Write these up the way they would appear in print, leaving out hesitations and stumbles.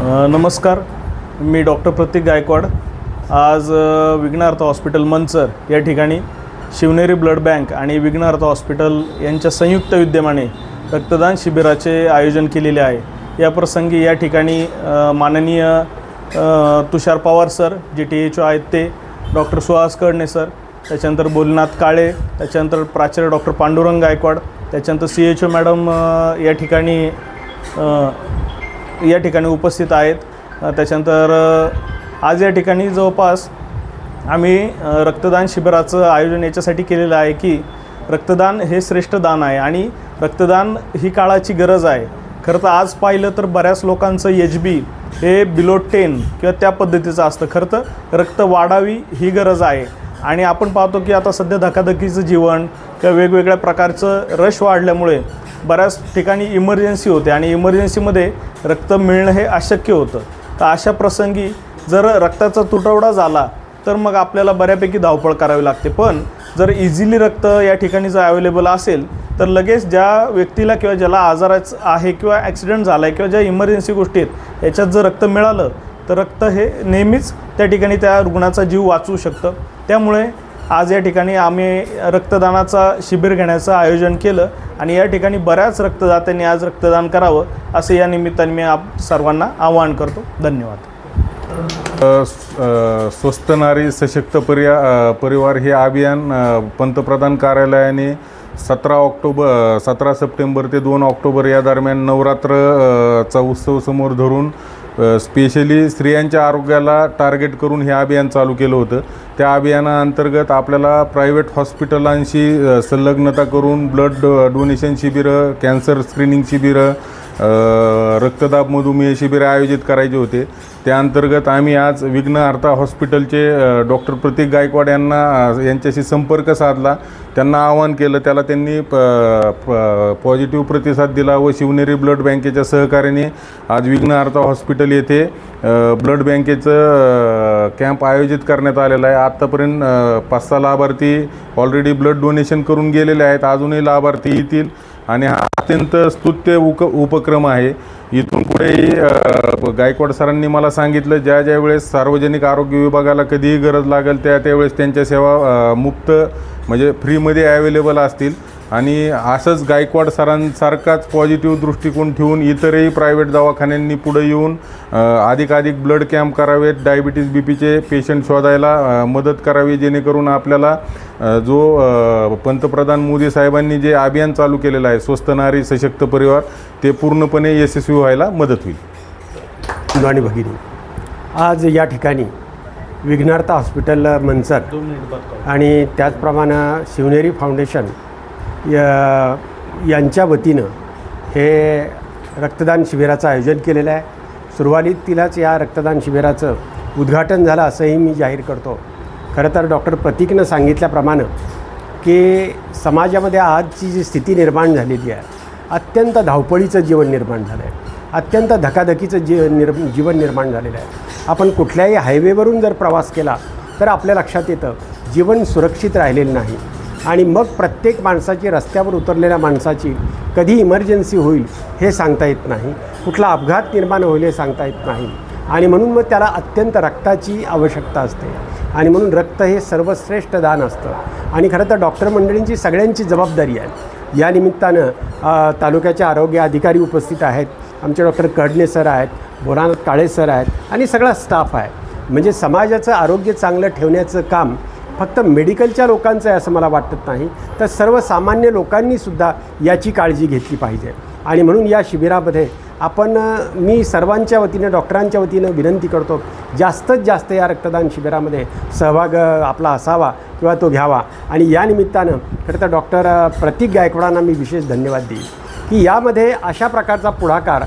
नमस्कार, मी डॉक्टर प्रतीक गायकवाड। आज विघ्नहर्ता हॉस्पिटल मंचर या ठिकाणी शिवनेरी ब्लड बँक आणि विघ्नहर्ता हॉस्पिटल यांच्या संयुक्त विद्यमाने रक्तदान शिबिराचे आयोजन केलेले आहे। या प्रसंगी या ठिकाणी माननीय तुषार पवार सर जे THO आहेत ते, डॉक्टर सुहास कडणे सर, त्याच्यानंतर बोलनाथ काळे, त्याच्यानंतर प्राचार्य डॉक्टर पांडुरंग गायकवाड, त्याच्यानंतर CHO मॅडम या ठिकाणी उपस्थित आहेत। त्याच्यानंतर आज या ठिकाणी जवळपास आम्ही रक्तदान शिबिराचं आयोजन याच्यासाठी केलेलं आहे की रक्तदान हे श्रेष्ठ दान आहे आणि रक्तदान ही काळाची गरज आहे। खरं तर आज पाहिलं तर बऱ्याच लोकांचं HB हे बिलो 10 किंवा त्या पद्धतीचं असतं। खरं तर रक्त वाढावी ही गरज आहे आणि आपण पाहतो की आता सध्या धकाधकीचं जीवन किंवा वेगवेगळ्या प्रकारचं रश वाढल्यामुळे बऱ्याच ठिकाणी इमर्जन्सी होते आणि इमर्जन्सीमध्ये रक्त मिळणं हे अशक्य होतं। तर अशा प्रसंगी जर रक्ताचा तुटवडा झाला तर मग आपल्याला बऱ्यापैकी धावपळ करावी लागते। पण जर इझिली रक्त या ठिकाणी जर अवेलेबल असेल तर लगेच ज्या व्यक्तीला किंवा ज्याला आजाराचं आहे किंवा ॲक्सिडेंट झाला आहे किंवा ज्या इमर्जन्सी गोष्टी आहेत याच्यात जर रक्त मिळालं तर रक्त हे नेहमीच त्या ठिकाणी त्या रुग्णाचा जीव वाचवू शकतं। त्यामुळे आज या ठिकाणी आम्ही रक्तदानाचा शिबिर घेण्याचं आयोजन केलं आणि या ठिकाणी बऱ्याच रक्तदात्यांनी आज रक्तदान करावं असं या निमित्ताने मी सर्वांना आवाहन करतो। धन्यवाद। स्वस्थ नारी सशक्त परिवार हे अभियान पंतप्रधान कार्यालयाने 17 सप्टेंबर ते 2 ऑक्टोबर या दरम्यान नवरात्रचा उत्सव समोर धरून स्पेशली स्त्रियांच्या आरोग्याला टार्गेट करून हे अभियान चालू केलं होतं। त्या अभियानाअंतर्गत आपल्याला प्रायव्हेट हॉस्पिटलांशी संलग्नता करून ब्लड डोनेशन शिबिरं, कॅन्सर स्क्रीनिंग शिबिरं, रक्तदाब मधुमेह शिबिर आयोजित करायचे होते। त्या अंतर्गत आम्ही आज विघ्नहर्ता हॉस्पिटलचे डॉक्टर प्रतीक गायकवाड यांच्याशी संपर्क साधला, त्यांना आवाहन केलं, त्याला त्यांनी पॉझिटिव्ह प्रतिसाद दिला व शिवनेरी ब्लड बँकेच्या सहकार्याने आज विघ्नहर्ता हॉस्पिटल येथे ब्लड बँकेचं कॅम्प आयोजित करण्यात आलेला आहे। आत्तापर्यंत 5-6 लाभार्थी ऑलरेडी ब्लड डोनेशन करून गेलेले आहेत, अजूनही लाभार्थी येतील आणि हा अत्यंत स्तुत्य उपक्रम आहे। इथून पुढेही गायकवाड सरांनी मला सांगितलं ज्या वेळेस सार्वजनिक आरोग्य विभागाला कधीही गरज लागेल त्यावेळेस त्यांच्या सेवा मुफ्त म्हणजे फ्रीमध्ये अवेलेबल असतील आणि असंच गायकवाड सरांसारखाच पॉझिटिव्ह दृष्टिकोन ठेवून इतरही प्रायव्हेट दवाखान्यांनी पुढे येऊन अधिकाधिक ब्लड कॅम्प करावेत, डायबिटीज BPचे पेशंट शोधायला मदत करावी, जेणेकरून आपल्याला जो पंतप्रधान मोदी साहेबांनी जे अभियान चालू केलेलं आहे स्वस्थ नारी सशक्त परिवार ते पूर्णपणे यशस्वी व्हायला मदत होईल। आणि भगिनी, आज या ठिकाणी विघ्नहर्ता हॉस्पिटल मंचर आणि त्याचप्रमाणे शिवनेरी फाउंडेशन यांच्या वतीनं हे रक्तदान शिबिराचं आयोजन केलेलं आहे। सुरुवातीलाच या रक्तदान शिबिराचं उद्घाटन झालं असंही मी जाहीर करतो। खरं तर डॉक्टर प्रतीकनं सांगितल्याप्रमाणे की समाजामध्ये आजची जी स्थिती निर्माण झालेली आहे, अत्यंत धावपळीचं जीवन निर्माण झालं आहे, अत्यंत धकाधकीचं जीवन निर्माण झालेलं आहे। आपण कुठल्याही हायवेवरून जर प्रवास केला तर आपल्या लक्षात येतं जीवन सुरक्षित राहिलेलं नाही आणि मग प्रत्येक माणसाची, रस्त्यावर उतरलेल्या माणसाची कधी इमर्जन्सी होईल हे सांगता येत नाही, कुठला अपघात निर्माण होईल हे सांगता येत नाही आणि म्हणून मग त्याला अत्यंत रक्ताची आवश्यकता असते आणि म्हणून रक्त हे सर्वश्रेष्ठ दान असतं आणि खरं तर डॉक्टर मंडळींची सगळ्यांची जबाबदारी आहे। या निमित्तानं तालुक्याचे आरोग्य अधिकारी उपस्थित आहेत, आमचे डॉक्टर कडणे सर आहेत, बोलनाथ काळे सर आहेत आणि सगळा स्टाफ आहे। म्हणजे समाजाचं आरोग्य चांगलं ठेवण्याचं काम फक्त मेडिकलच्या लोकांचं आहे असं मला वाटत नाही, तर सर्वसामान्य लोकांनीसुद्धा याची काळजी घेतली पाहिजे आणि म्हणून या शिबिरामध्ये मी सर्वांच्या वतीनं, डॉक्टरांच्या वतीनं विनंती करतो जास्तीत जास्त या रक्तदान शिबिरामध्ये सहभाग आपला असावा किंवा तो घ्यावा आणि या निमित्तानं खरं तर डॉक्टर प्रतीक गायकवाडांना मी विशेष धन्यवाद देईन की यामध्ये अशा प्रकारचा पुढाकार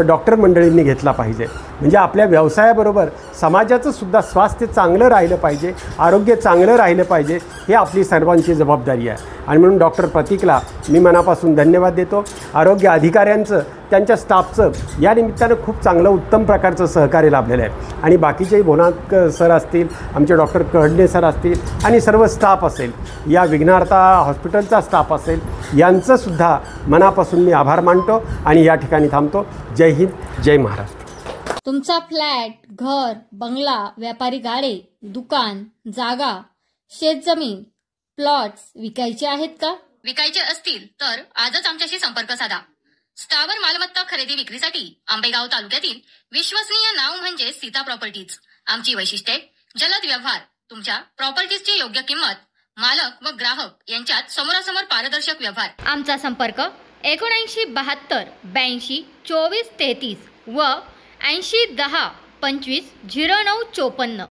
डॉक्टर मंडळींनी घेतला पाहिजे। म्हणजे आपल्या व्यवसायाबरोबर समाजाचं सुद्धा स्वास्थ्य चांगलं राहिलं पाहिजे, आरोग्य चांगलं राहिलं पाहिजे, हे आपली सर्वांची जबाबदारी आहे आणि म्हणून डॉक्टर प्रतीकला मी मनापासून धन्यवाद देतो। आरोग्य अधिकाऱ्यांचं, त्यांच्या स्टाफचं या निमित्तानं खूप चांगलं उत्तम प्रकारचं सहकार्य लाभलेलं आहे आणि बाकीचेही बोलनाथ सर असतील, आमचे डॉक्टर कडणे सर असतील आणि सर्व स्टाफ असेल, या विघ्नहर्ता हॉस्पिटलचा स्टाफ असेल, यांचंसुद्धा मनापासून मी आभार मानतो आणि या ठिकाणी थांबतो। जय हिंद, जय महाराष्ट्र। तुमचा फ्लॅट, घर, बंगला, व्यापारी गाडे, दुकान, जागा, शेतजमीन, प्लॉट्स विकायचे आहेत का? विकायचे असतील तर आजच आमच्याशी संपर्क साधा. स्थावर मालमत्ता खरेदी विक्रीसाठी आंबेगाव तालुक्यातील विश्वसनीय नाव म्हणजे सीता प्रॉपर्टीज. आमची वैशिष्ट्ये: जलद व्यवहार, तुमच्या प्रॉपर्टीजची योग्य किंमत, मालक व ग्राहक यांच्यात समोरासमोर पारदर्शक व्यवहार. आमचा संपर्क 7972 82 24 33 व 80 10 25 09 54.